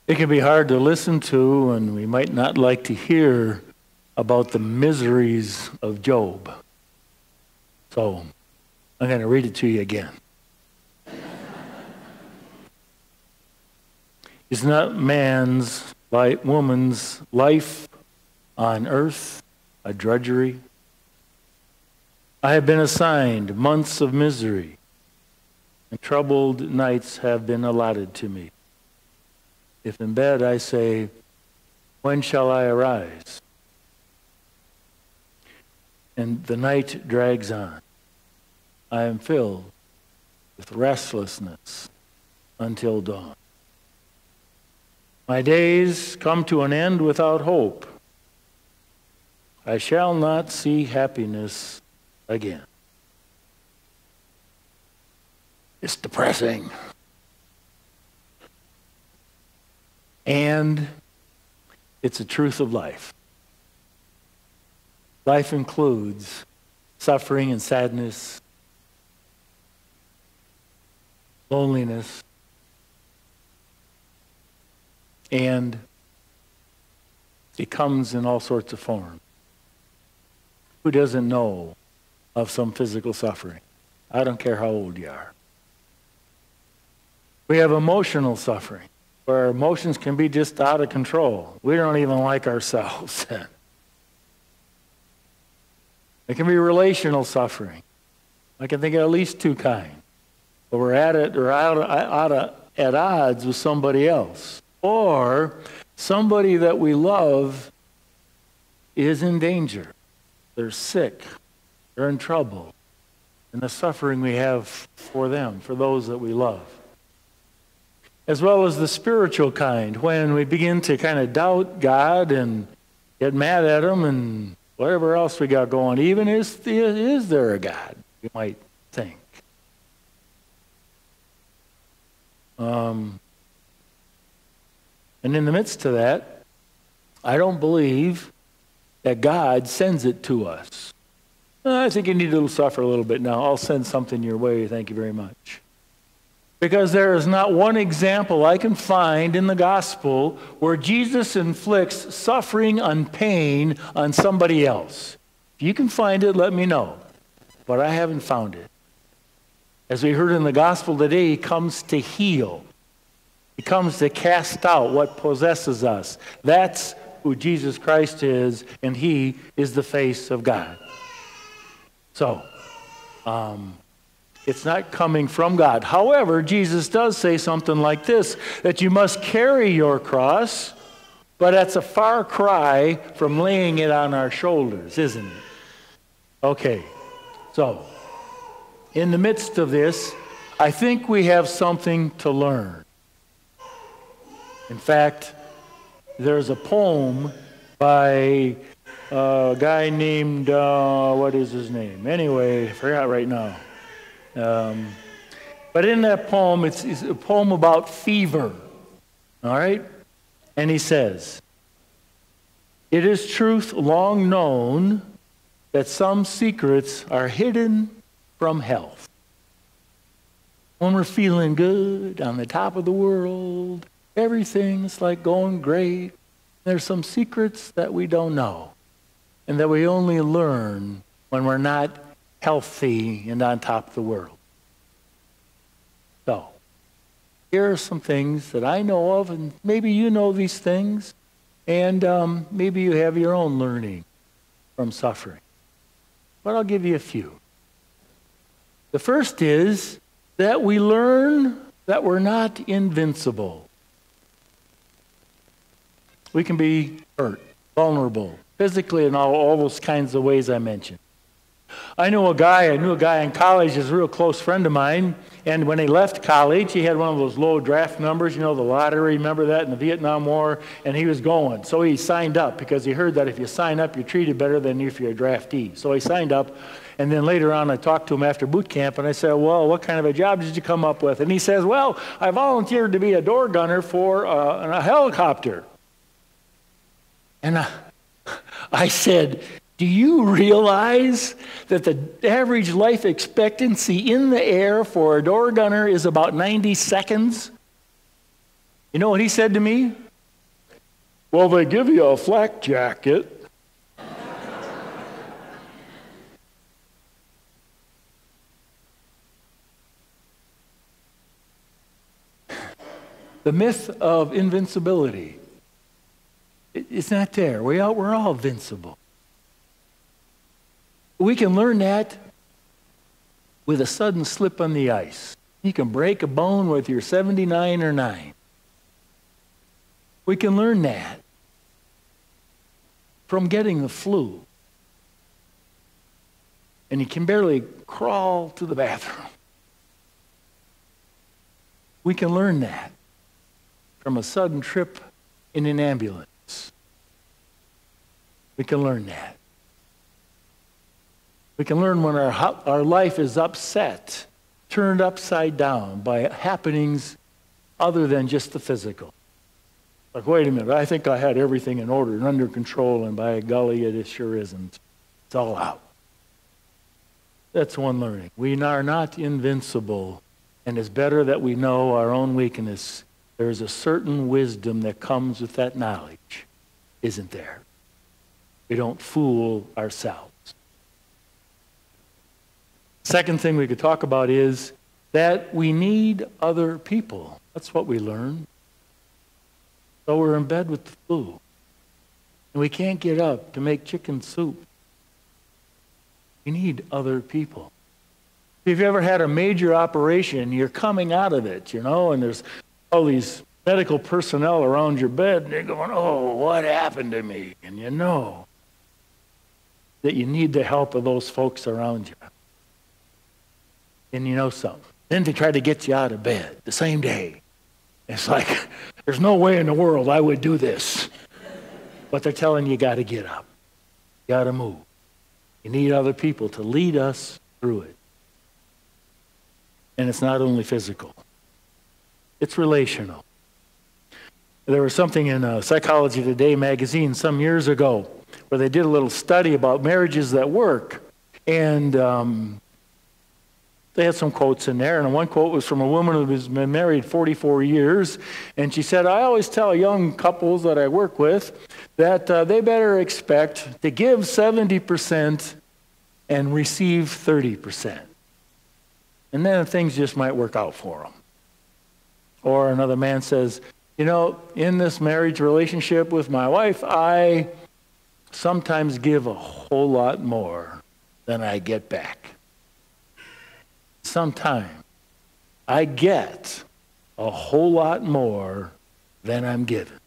It can be hard to listen to, and we might not like to hear about the miseries of Job. So I'm going to read it to you again. Is not man's, like woman's life on earth a drudgery? I have been assigned months of misery, and troubled nights have been allotted to me. If in bed I say, when shall I arise? And the night drags on. I am filled with restlessness until dawn. My days come to an end without hope. I shall not see happiness again. It's depressing. And it's a truth of life. Life includes suffering and sadness, loneliness, and it comes in all sorts of forms. Who doesn't know of some physical suffering? I don't care how old you are. We have emotional suffering, where our emotions can be just out of control. We don't even like ourselves. It can be relational suffering. I can think of at least two kinds. But we're at odds with somebody else. Or somebody that we love is in danger. They're sick. They're in trouble. And the suffering we have for them, for those that we love. As well as the spiritual kind, when we begin to kind of doubt God and get mad at Him and whatever else we got going. Even is there a God, you might think. And in the midst of that, I don't believe that God sends it to us. I think you need to suffer a little bit now. I'll send something your way. Thank you very much. Because there is not one example I can find in the gospel where Jesus inflicts suffering and pain on somebody else. If you can find it, let me know. But I haven't found it. As we heard in the gospel today, He comes to heal. He comes to cast out what possesses us. That's who Jesus Christ is, and He is the face of God. So, it's not coming from God. However, Jesus does say something like this, that you must carry your cross, but that's a far cry from laying it on our shoulders, isn't it? Okay, so, in the midst of this, I think we have something to learn. In fact, there's a poem by a guy named, what is his name? Anyway, I forgot right now. But in that poem, it's a poem about fever. All right? And he says, it is truth long known that some secrets are hidden from health. When we're feeling good, on the top of the world, everything's like going great, there's some secrets that we don't know and that we only learn when we're not healthy and on top of the world. So, here are some things that I know of, and maybe you know these things, and maybe you have your own learning from suffering. But I'll give you a few. The first is that we learn that we're not invincible. We can be hurt, vulnerable, physically in all those kinds of ways I mentioned. I knew a guy in college, he's a real close friend of mine, and when he left college, he had one of those low draft numbers, the lottery, remember that, in the Vietnam War, and he was going. So he signed up because he heard that if you sign up, you're treated better than if you're a draftee. So he signed up, and then later on I talked to him after boot camp, and I said, well, what kind of a job did you come up with? And he says, well, I volunteered to be a door gunner for a helicopter. And I said, do you realize that the average life expectancy in the air for a door gunner is about 90 seconds? You know what he said to me? Well, they give you a flak jacket. The myth of invincibility, it's not there. We're all invincible. We can learn that with a sudden slip on the ice. You can break a bone whether you're 79 or 9. We can learn that from getting the flu. And you can barely crawl to the bathroom. We can learn that from a sudden trip in an ambulance. We can learn that. We can learn when our life is upset, turned upside down by happenings other than just the physical. Like, wait a minute, I think I had everything in order and under control, and by golly, it sure isn't. It's all out. That's one learning. We are not invincible, and it's better that we know our own weakness. There's a certain wisdom that comes with that knowledge, isn't there? We don't fool ourselves. Second thing we could talk about is that we need other people. That's what we learn. So we're in bed with the flu, and we can't get up to make chicken soup. We need other people. If you've ever had a major operation, you're coming out of it, and there's all these medical personnel around your bed, and they're going, oh, what happened to me? And you know that you need the help of those folks around you. And you know something. Then they try to get you out of bed the same day. It's like, there's no way in the world I would do this. But they're telling you got to get up. You got to move. You need other people to lead us through it. And it's not only physical. It's relational. There was something in Psychology Today magazine some years ago where they did a little study about marriages that work. And they had some quotes in there, and one quote was from a woman who has been married 44 years, and she said, I always tell young couples that I work with that they better expect to give 70% and receive 30%. And then things just might work out for them. Or another man says, in this marriage relationship with my wife, I sometimes give a whole lot more than I get back. Sometimes I get a whole lot more than I'm given.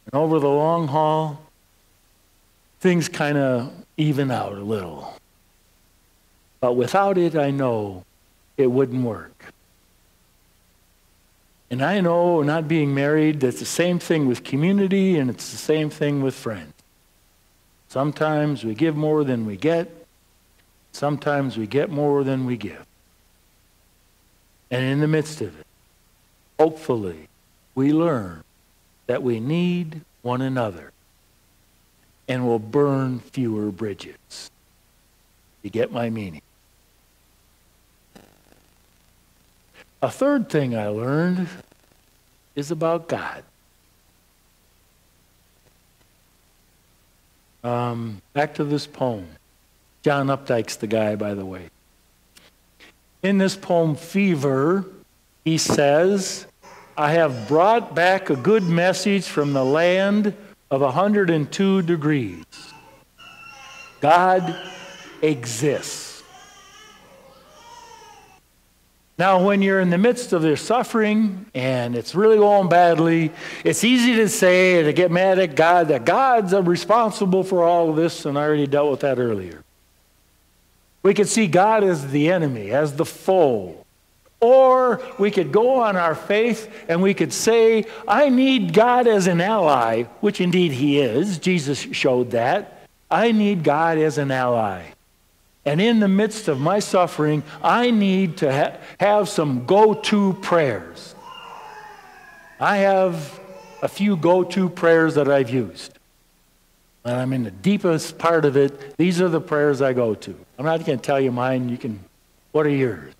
And over the long haul, things kind of even out a little. But without it, I know it wouldn't work. And I know, not being married, that's the same thing with community, and it's the same thing with friends. Sometimes we give more than we get. Sometimes we get more than we give. And in the midst of it, hopefully, we learn that we need one another and will burn fewer bridges. You get my meaning? A third thing I learned is about God. Back to this poem. John Updike's the guy, by the way. In this poem, Fever, he says, I have brought back a good message from the land of 102 degrees. God exists. Now, when you're in the midst of their suffering and it's really going badly, it's easy to say, to get mad at God, that God's responsible for all of this, and I already dealt with that earlier. We could see God as the enemy, as the foe. Or we could go on our faith and we could say, I need God as an ally, which indeed he is. Jesus showed that. I need God as an ally. And in the midst of my suffering, I need to have some go-to prayers. I have a few go-to prayers that I've used. When I'm in the deepest part of it, these are the prayers I go to. I'm not going to tell you mine. What are yours?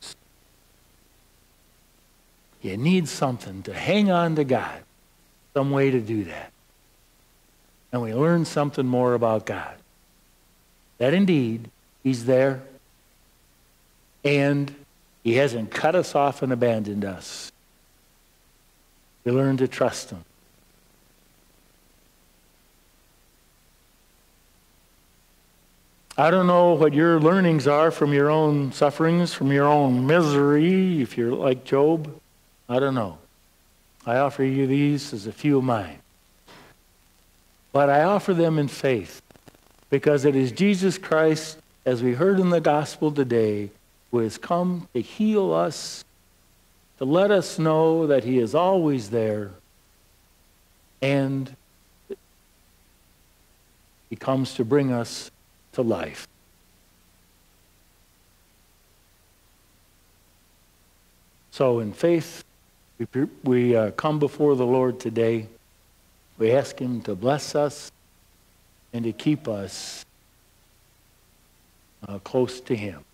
You need something to hang on to God, some way to do that. And we learn something more about God. That indeed, He's there, and He hasn't cut us off and abandoned us. We learn to trust Him. I don't know what your learnings are from your own sufferings, from your own misery, if you're like Job. I don't know. I offer you these as a few of mine. But I offer them in faith, because it is Jesus Christ, as we heard in the gospel today, who has come to heal us, to let us know that He is always there, and He comes to bring us to life. So in faith, we come before the Lord today. We ask Him to bless us and to keep us close to Him.